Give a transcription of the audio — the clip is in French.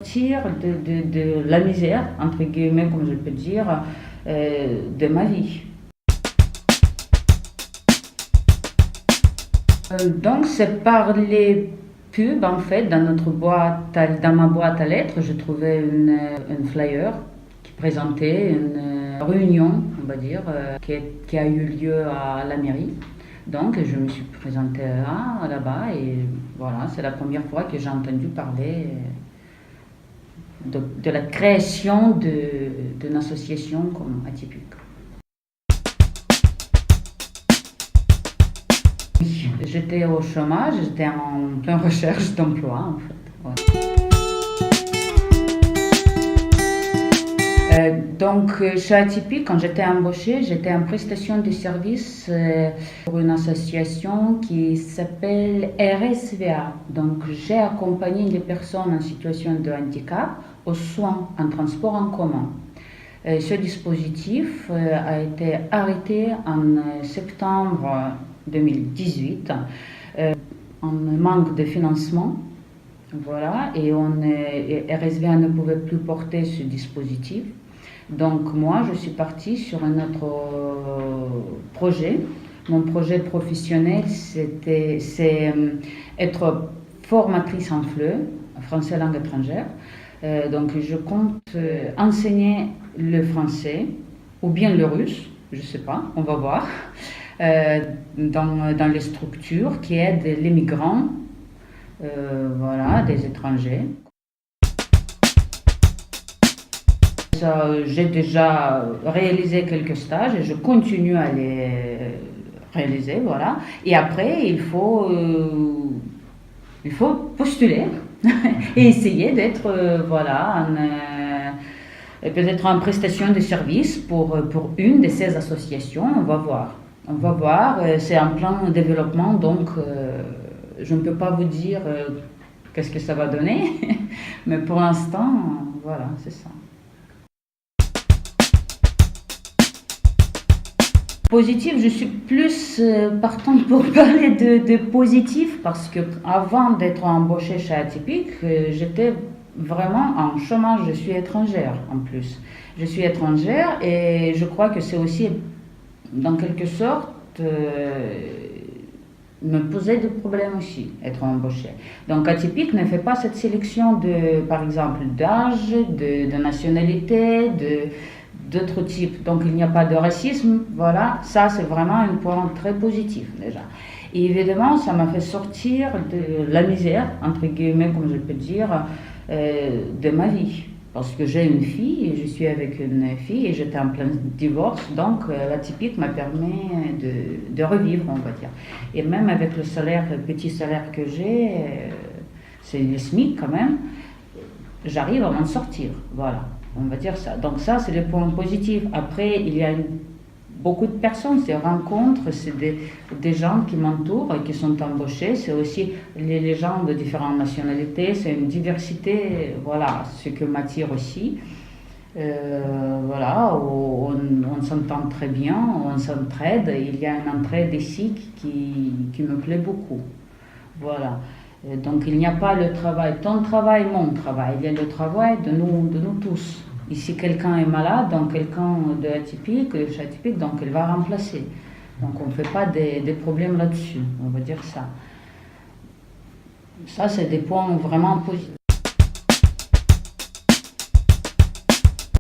Sortir de la misère, entre guillemets, comme je peux dire, de ma vie. Donc c'est par les pubs, en fait, dans ma boîte à lettres, je trouvais une flyer qui présentait une réunion, on va dire, qui a eu lieu à la mairie. Donc je me suis présentée là-bas et voilà, c'est la première fois que j'ai entendu parler de la création d'une association comme Atypique. J'étais au chômage, j'étais en pleine recherche d'emploi en fait. Ouais. Chez Atypique, quand j'étais embauchée, j'étais en prestation de services pour une association qui s'appelle RSVA. Donc, j'ai accompagné les personnes en situation de handicap aux soins en transport en commun. Ce dispositif a été arrêté en septembre 2018 en manque de financement. Voilà, et RSVA ne pouvait plus porter ce dispositif. Donc moi, je suis partie sur un autre projet. Mon projet professionnel, c'est être formatrice en FLE, français langue étrangère. Donc je compte enseigner le français ou bien le russe, je ne sais pas, on va voir, dans les structures qui aident les migrants, voilà, des étrangers. J'ai déjà réalisé quelques stages et je continue à les réaliser, voilà. Et après, il faut postuler et essayer d'être, voilà, peut-être en prestation de service pour une de ces associations. On va voir. On va voir. C'est en plein développement, donc je ne peux pas vous dire qu'est-ce que ça va donner, mais pour l'instant, voilà, c'est ça. Positif, je suis plus partante pour parler de positif parce que avant d'être embauchée chez Atypique, j'étais vraiment en chômage. Je suis étrangère en plus. Je suis étrangère et je crois que c'est aussi, dans quelque sorte, me posait des problèmes aussi, être embauchée. Donc Atypique ne fait pas cette sélection par exemple, d'âge, de nationalité, d'autres types. Donc il n'y a pas de racisme, voilà, ça c'est vraiment un point très positif déjà. Et évidemment, ça m'a fait sortir de la misère, entre guillemets, comme je peux dire, de ma vie. Parce que j'ai une fille, et je suis avec une fille, et j'étais en plein divorce, donc l'Atypique m'a permis de revivre, on va dire. Et même avec le petit salaire que j'ai, c'est le SMIC quand même, j'arrive à m'en sortir, voilà. On va dire ça. Donc ça, c'est le point positif. Après, il y a beaucoup de personnes, c'est rencontres, c'est des gens qui m'entourent et qui sont embauchés. C'est aussi les gens de différentes nationalités. C'est une diversité, voilà, ce que m'attire aussi. Voilà, on s'entend très bien, on s'entraide. Il y a une entraide ici qui me plaît beaucoup. Voilà. Donc il n'y a pas le travail, ton travail, mon travail, il y a le travail de nous tous. Ici quelqu'un est malade, donc quelqu'un de Atypique, chez Atypique, donc il va remplacer. Donc on ne fait pas des problèmes là-dessus, on va dire ça. Ça c'est des points vraiment positifs.